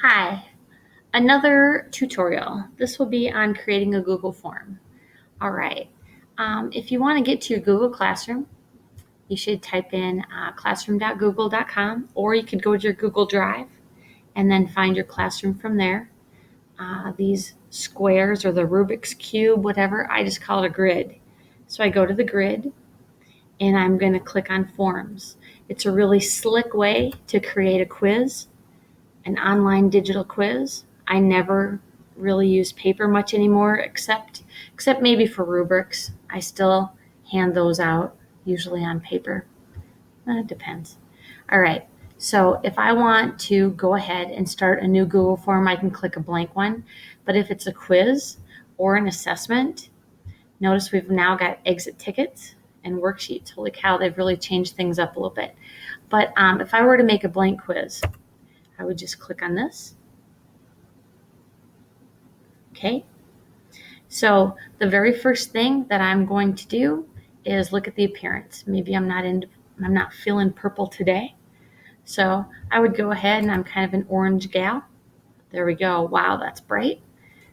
Hi, another tutorial. This will be on creating a Google form. All right. If you want to get to your Google Classroom, you should type in classroom.google.com, or you could go to your Google Drive and then find your classroom from there. These squares or the Rubik's Cube, whatever, I just call it a grid. So I go to the grid and I'm going to click on Forms. It's a really slick way to create a quiz, an online digital quiz. I never really use paper much anymore, except maybe for rubrics. I still hand those out, usually on paper. It depends. All right. So if I want to go ahead and start a new Google form, I can click a blank one. But if it's a quiz or an assessment, notice we've now got exit tickets and worksheets. Holy cow, they've really changed things up a little bit. But if I were to make a blank quiz, I would just click on this. Okay. So the very first thing that I'm going to do is look at the appearance. Maybe I'm not feeling purple today. So I would go ahead, and I'm kind of an orange gal. There we go. Wow, that's bright.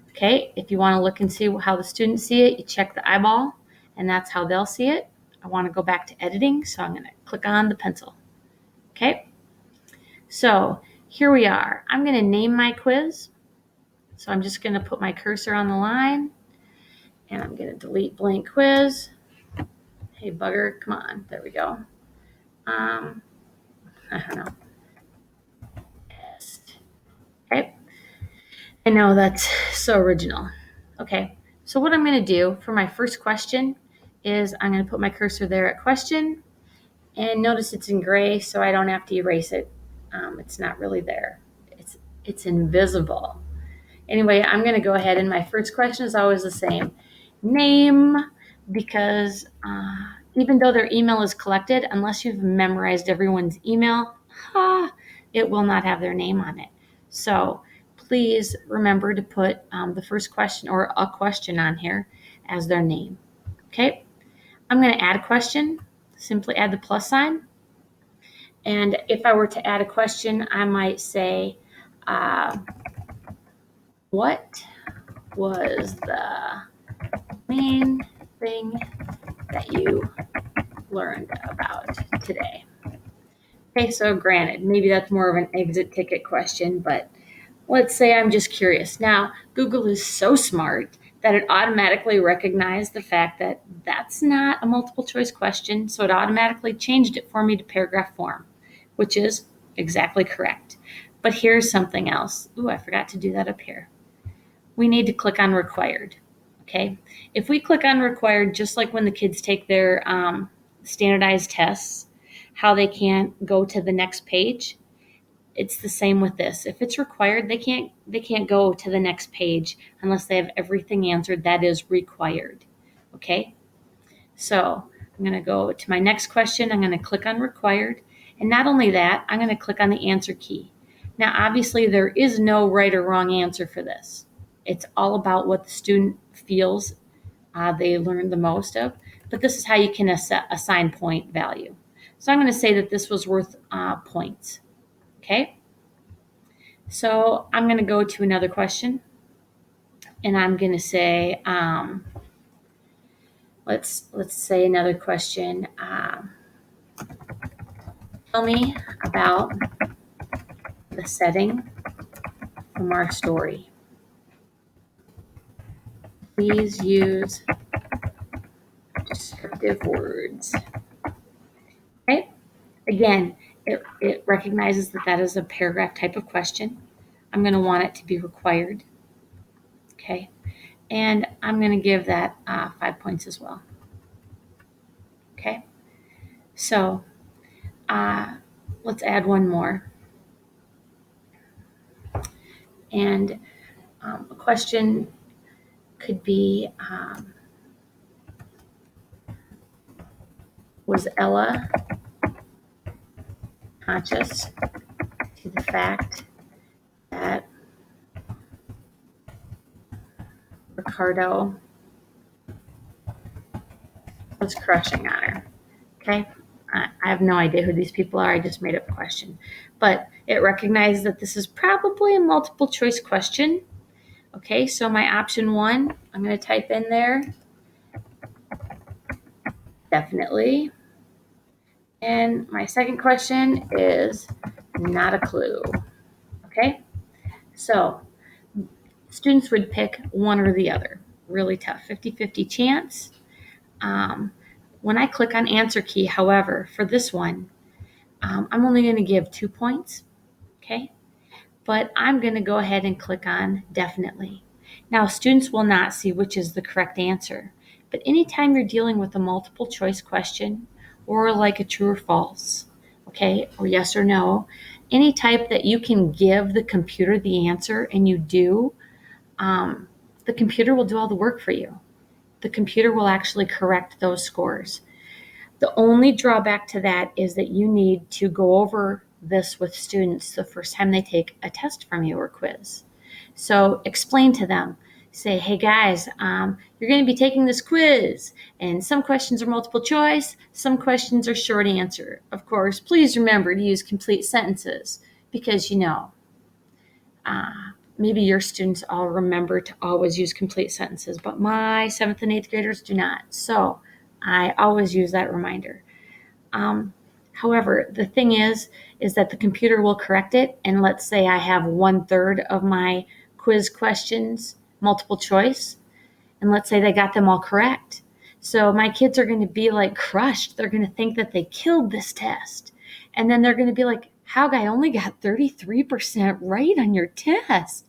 Okay. If you want to look and see how the students see it, you check the eyeball, and that's how they'll see it. I want to go back to editing, so I'm going to click on the pencil. Okay. So here we are. I'm going to name my quiz. So I'm just going to put my cursor on the line, and I'm going to delete blank quiz. Hey, bugger, come on. There we go. I don't know. Okay. I know that's so original. Okay. So what I'm going to do for my first question is I'm going to put my cursor there at question, and notice it's in gray, so I don't have to erase it. It's not really there. It's invisible. Anyway, I'm going to go ahead, and my first question is always the same. Name, because even though their email is collected, unless you've memorized everyone's email, it will not have their name on it. So please remember to put the first question or a question on here as their name. Okay, I'm going to add a question. Simply add the plus sign. And if I were to add a question, I might say, what was the main thing that you learned about today? Okay, so granted, maybe that's more of an exit ticket question, but let's say I'm just curious. Now, Google is so smart that it automatically recognized the fact that that's not a multiple choice question, so it automatically changed it for me to paragraph form, which is exactly correct. But here's something else. Ooh, I forgot to do that up here. We need to click on required. Okay, if we click on required, just like when the kids take their standardized tests, how they can't go to the next page, it's the same with this. If it's required, they can't go to the next page unless they have everything answered that is required. Okay, so I'm going to go to my next question. I'm going to click on required, and not only that, I'm going to click on the answer key. Now, obviously, there is no right or wrong answer for this. It's all about what the student feels they learned the most of, but this is how you can assign point value. So I'm going to say that this was worth points. Okay, so I'm going to go to another question, and I'm going to say, let's say another question. Tell me about the setting from our story. Please use descriptive words. Okay. Again, it recognizes that that is a paragraph type of question. I'm going to want it to be required. Okay. And I'm going to give that 5 points as well. Okay. So let's add one more. And a question could be, was Ella conscious to the fact that Ricardo was crushing on her? Okay, I have no idea who these people are. I just made up a question. But it recognized that this is probably a multiple choice question. Okay, so my option 1, I'm going to type in there, definitely. And my second question is not a clue. Okay, so students would pick one or the other. Really tough, 50-50 chance. When I click on answer key, however, for this one, I'm only going to give 2 points. Okay, but I'm going to go ahead and click on definitely. Now, students will not see which is the correct answer, but anytime you're dealing with a multiple choice question or like a true or false, okay, or yes or no, any type that you can give the computer the answer and you do, the computer will do all the work for you. The computer will actually correct those scores. The only drawback to that is that you need to go over this with students the first time they take a test from you or quiz. So explain to them, say, hey guys, you're going to be taking this quiz, and some questions are multiple choice, some questions are short answer. Of course, please remember to use complete sentences because, maybe your students all remember to always use complete sentences, but my 7th and 8th graders do not. So I always use that reminder. However, the thing is that the computer will correct it. And let's say I have 1/3 of my quiz questions multiple choice. And let's say they got them all correct. So my kids are going to be like crushed. They're going to think that they killed this test. And then they're going to be like, how I only got 33% right on your test.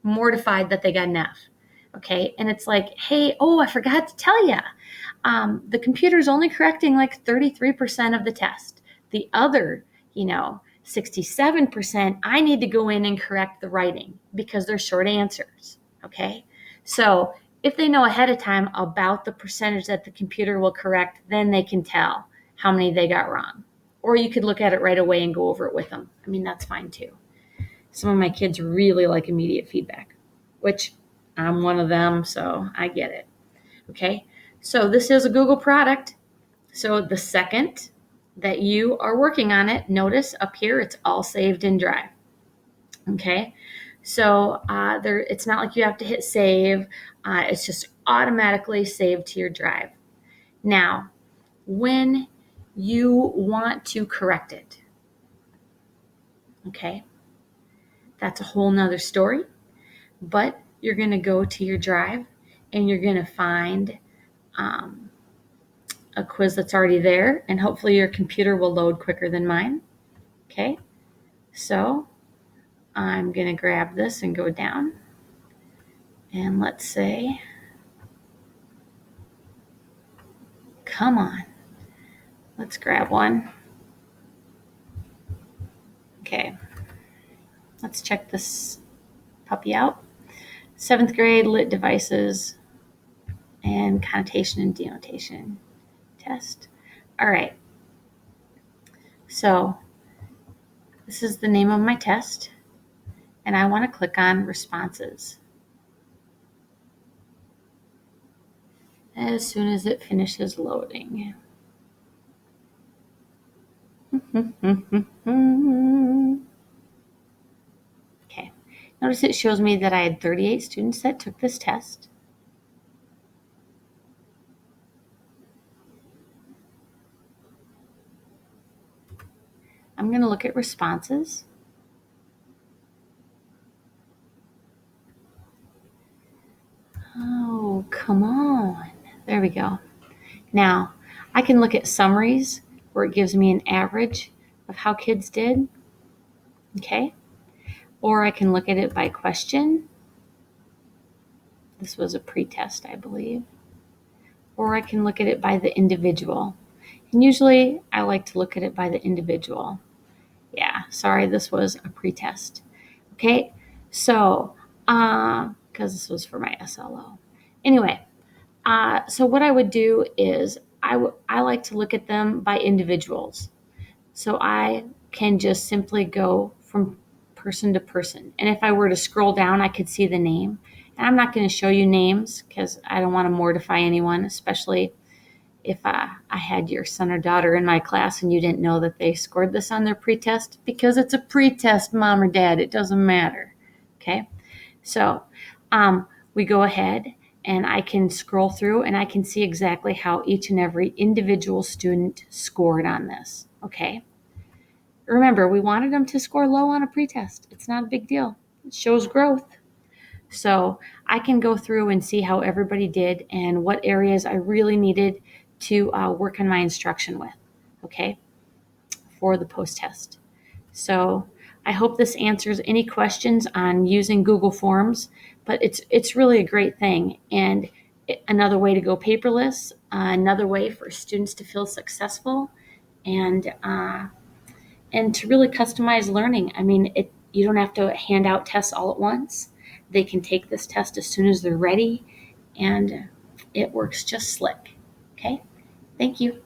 Mortified that they got an F. Okay. And it's like, hey, I forgot to tell you. The computer's only correcting like 33% of the test. The other, 67%, I need to go in and correct the writing because they're short answers. Okay. So if they know ahead of time about the percentage that the computer will correct, then they can tell how many they got wrong. Or you could look at it right away and go over it with them. I mean, that's fine too. Some of my kids really like immediate feedback, which I'm one of them, so I get it. Okay, so this is a Google product. So the second that you are working on it, notice up here it's all saved in Drive. Okay, so it's not like you have to hit save. It's just automatically saved to your Drive. Now, when you want to correct it, okay, that's a whole nother story. But you're going to go to your Drive and you're going to find a quiz that's already there, and hopefully your computer will load quicker than mine. Okay, so I'm going to grab this and go down, and let's say, come on, let's grab one. Okay, let's check this puppy out. 7th grade lit devices and connotation and denotation test. All right, so this is the name of my test, and I want to click on responses. As soon as it finishes loading. Okay, notice it shows me that I had 38 students that took this test. I'm going to look at responses. Oh, come on. There we go. Now, I can look at summaries where it gives me an average of how kids did. Okay. Or I can look at it by question. This was a pre-test, I believe. Or I can look at it by the individual. And usually I like to look at it by the individual. Yeah, sorry, this was a pre-test. Okay, so, because this was for my SLO. Anyway, so what I would do is I like to look at them by individuals. So I can just simply go from person to person. And if I were to scroll down, I could see the name. And I'm not going to show you names because I don't want to mortify anyone, especially if I had your son or daughter in my class and you didn't know that they scored this on their pretest, because it's a pretest, mom or dad, it doesn't matter. Okay. So we go ahead and I can scroll through and I can see exactly how each and every individual student scored on this. Okay. Remember, we wanted them to score low on a pretest. It's not a big deal. It shows growth. So I can go through and see how everybody did and what areas I really needed to work on my instruction with, okay, for the post-test. So I hope this answers any questions on using Google Forms, but it's really a great thing. And another way to go paperless, another way for students to feel successful, and to really customize learning. I mean, you don't have to hand out tests all at once. They can take this test as soon as they're ready, and it works just slick. Okay, thank you.